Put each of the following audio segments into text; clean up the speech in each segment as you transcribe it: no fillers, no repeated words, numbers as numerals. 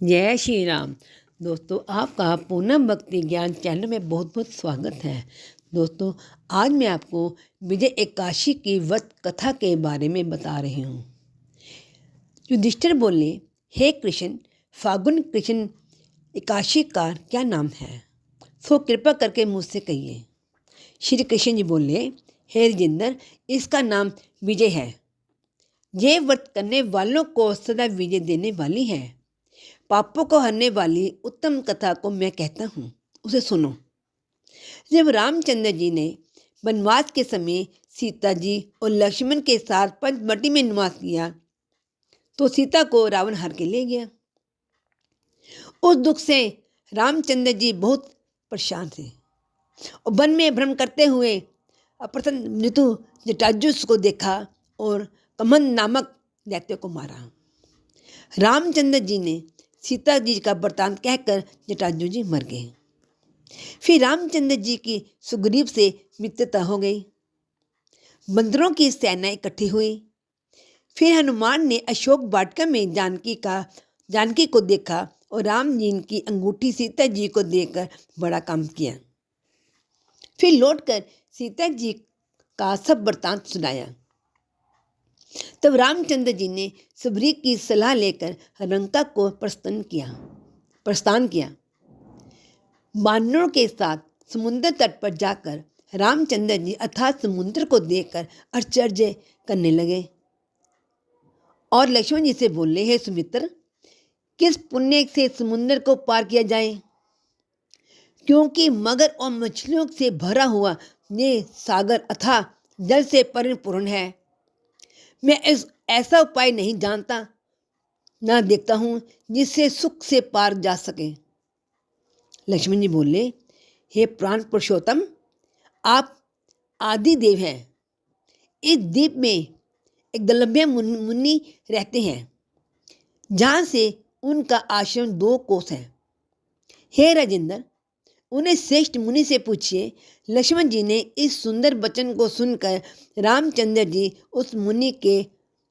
जय श्री राम। दोस्तों, आपका पूनम भक्ति ज्ञान चैनल में बहुत बहुत स्वागत है। दोस्तों, आज मैं आपको विजय एकादशी की व्रत कथा के बारे में बता रही हूँ। युधिष्ठिर बोले, हे कृष्ण, फागुन कृष्ण एकादशी का क्या नाम है? सो कृपा करके मुझसे कहिए। श्री कृष्ण जी बोले, हे राजेंद्र, इसका नाम विजय है। ये व्रत करने वालों को सदा विजय देने वाली है। पापों को हरने वाली उत्तम कथा को मैं कहता हूँ, उसे सुनो। जब रामचंद्र जी ने वनवास के समय सीता जी और लक्ष्मण के साथ पंचवटी में निवास किया तो सीता को रावण हर के ले गया। उस दुख से रामचंद्र जी बहुत परेशान थे और वन में भ्रमण करते हुए अप्रसन्न ऋतु जटाजुस को देखा और कमंद नामक दैत्य को मारा। रामचंद्र जी ने सीता जी का वृतांत कहकर जटाजु जी मर गए। फिर रामचंद्र जी की सुग्रीव से मित्रता हो गई। बंदरों की सेना इकट्ठी हुई। फिर हनुमान ने अशोक वाटिका में जानकी को देखा और राम जी की अंगूठी सीता जी को देकर बड़ा काम किया। फिर लौटकर सीता जी का सब वृतांत सुनाया। तब रामचंद्र जी ने सुग्रीव की सलाह लेकर लंका को प्रस्थान किया। वानरों के साथ समुद्र तट पर जाकर रामचंद्र जी अर्थात समुद्र को देखकर आश्चर्य करने लगे और लक्ष्मण जी से बोले, हे सुमित्र, किस पुण्य से समुद्र को पार किया जाए? क्योंकि मगर और मछलियों से भरा हुआ ये सागर अथाह जल से परिपूर्ण है। मैं ऐसा उपाय नहीं जानता ना देखता हूँ जिससे सुख से पार जा सके। लक्ष्मण जी बोले, हे प्राण पुरुषोत्तम, आप आदि देव हैं। इस द्वीप में एक दलभ्य मुनि रहते हैं जहाँ से उनका आश्रम 2 कोस है। हे राजेंद्र, उन्हें श्रेष्ठ मुनि से पूछिए। लक्ष्मण जी ने इस सुंदर वचन को सुनकर रामचंद्र जी उस मुनि के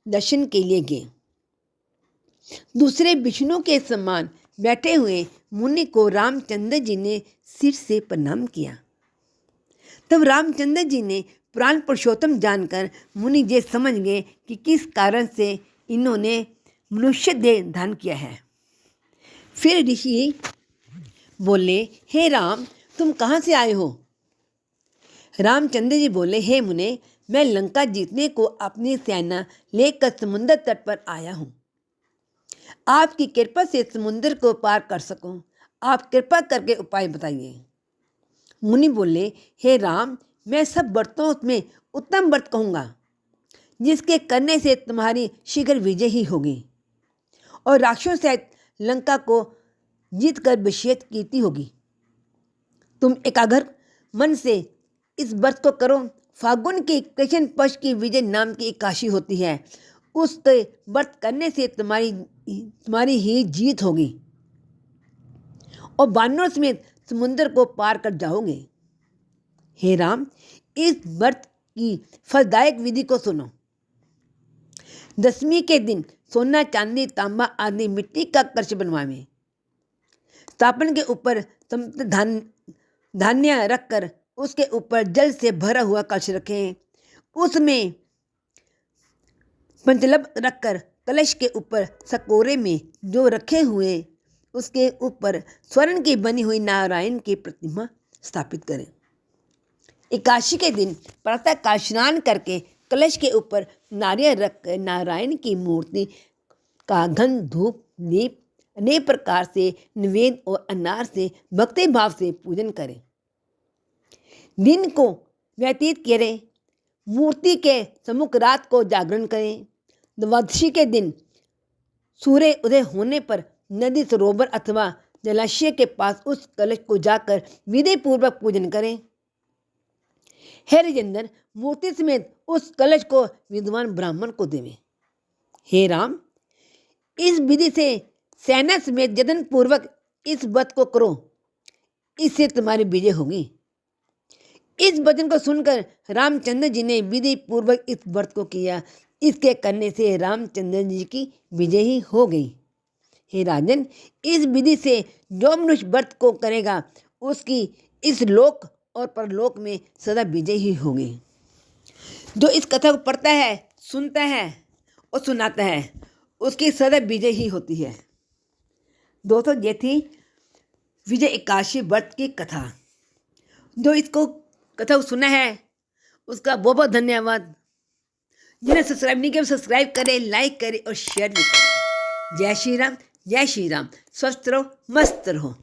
दर्शन के लिए गए। दूसरे विष्णु के समान बैठे हुए मुनि को रामचंद्र जी ने सिर से प्रणाम किया। तब रामचंद्र जी ने प्राण पुरुषोत्तम जानकर मुनि जी समझ गए कि किस कारण से इन्होंने मनुष्य देह धारण किया है। फिर ऋषि बोले, हे राम, तुम कहाँ से आए हो? रामचंद्र जी बोले, हे मुने, मैं लंका जीतने को अपनी सेना लेकर समुद्र तट पर आया हूँ। आपकी कृपा से समुद्र को पार कर सकूं, आप कृपा करके उपाय बताइए। मुनि बोले, हे राम, मैं सब व्रतों में उत्तम व्रत कहूँगा जिसके करने से तुम्हारी शीघ्र विजय ही होगी और राक्षसों सहित लंका को जीत कर विशेष कीर्ति होगी। तुम एकाग्र मन से इस व्रत को करो। फागुन की कृष्ण पक्ष की विजय नाम की एकादशी होती है। उसके व्रत करने से तुम्हारी ही जीत होगी और वानरों समेत समुद्र को पार कर जाओगे। हे राम, इस व्रत की फलदायक विधि को सुनो। दशमी के दिन सोना, चांदी, तांबा आदि मिट्टी का कलश बनवावें। स्थापन के ऊपर धान्य रखकर उसके ऊपर जल से भरा हुआ कलश रखें। उसमें पंचलभ रखकर कलश के ऊपर सकोरे में जो रखे हुए उसके ऊपर स्वर्ण की बनी हुई नारायण की प्रतिमा स्थापित करें। एकादशी के दिन प्रातः काल स्नान करके कलश के ऊपर नारियल रखकर नारायण की मूर्ति का घन धूप दीप अनेक प्रकार से निवेद और अनार से भक्ति भाव से पूजन करें। दिन को व्यतीत करें। मूर्ति के सम्मुख रात को जागरण करें। द्वादशी के दिन सूर्य उदय होने पर नदी, सरोवर अथवा जलाशय के पास उस कलश को जाकर विधि पूर्वक पूजन करें। हे राजेंद्र, मूर्ति समेत उस कलश को विद्वान ब्राह्मण को देवें। हे राम, इस विधि से सेना समेत यत्न पूर्वक इस व्रत को करो, इससे तुम्हारी विजय होगी। इस वचन को सुनकर रामचंद्र जी ने विधि पूर्वक इस व्रत को किया। इसके करने से रामचंद्र जी की विजय ही हो गई। हे राजन, इस विधि से जो मनुष्य व्रत को करेगा उसकी इस लोक और परलोक में सदा विजय ही होगी। जो इस कथा को पढ़ता है, सुनता है और सुनाता है, उसकी सदा विजय ही होती है। दोस्तों, ये थी विजय एकादशी व्रत की कथा। जो इसको कथा को सुना है उसका बहुत बहुत धन्यवाद। जिन्हें सब्सक्राइब नहीं किया सब्सक्राइब करें, लाइक करें और शेयर भी करें। जय श्री राम, जय श्री राम। स्वस्थ रहो, मस्त रहो।